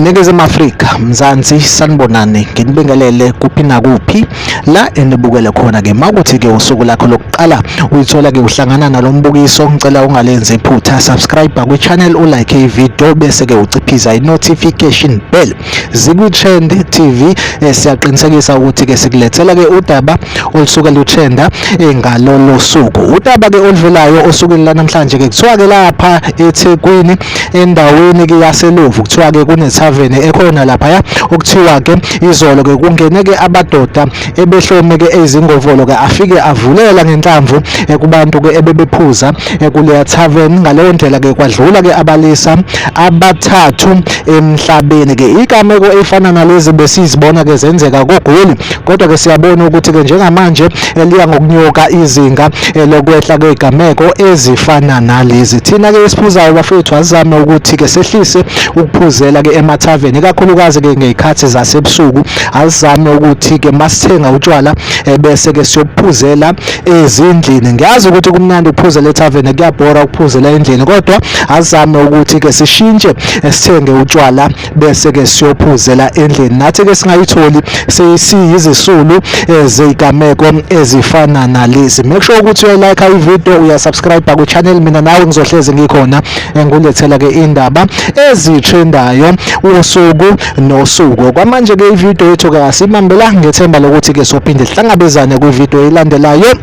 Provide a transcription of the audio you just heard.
Ningizimu Afrika, Mzansi sanibonani, nginibingelele kuphi nakuphi la enibukele khona ke makuthi ke usuku lakho lokuqala uyithola ke uhlangana nalombukiso. Ngicela ungalenzi iphutha, subscribe ku channel, ulike ivideo bese ke uciphiza i-notification bell. Zikwi Trend TV siyaqinisekisa ukuthi ke sikulethela ke udaba olusuka lutrenda ngalolo suku. Udaba ke oluvelayo osukwini lanamhlanje ke kuthiwa ke lapha eThekwini endaweni ke yaseLovu kuthiwa ke kune tavern ekhona lapha okuthiwa ke izolo ke kungene ke abadoda ebehlome ke ezingovolo ke afike avulela ngenhlamvu kubantu ke ebebephuza kuleya tavern. Ngaleyo ndlela ke kwadlula ke abalisa abathathu emhlabeni ke. Igameko efana nalezi besizibona ke zenzeka koGoli, kodwa ke siyabona ukuthi ke njengamanje liya ngokunyuka izinga lokwehla kwegameko ezifana nalezi. Thina ke esiphuzayo bafethu azame ukuthi ke sehlise ukuphuzela ke emathaveni, ikakhulukazi ke ngezikhathi zasebusuku. Azame ukuthi ke masithenga utshwala bese ke siyophuzela ezindlini. Ngiyazi ukuthi kumnandi ukuphuzela ethaveni, kuyabhora ukuphuzela endlini, kodwa azame ukuthi ke sishintshe sithenge utshwala bese ke siyophuzela endlini. Nathi ke singayitholi siyizisulu zezigameko ezifana nalezi. Make sure ukuthi uyalike ivideo, uyasubscribe ku channel. Mina nawe ngizohlezi ngikhona ngulethela ke indaba ezitrendayo usuku nosuku. Kwamanje ke ivideo yethu ke asimambela, ngethemba lokuthi ke sophinde sihlangabezane kwivideo elandelayo.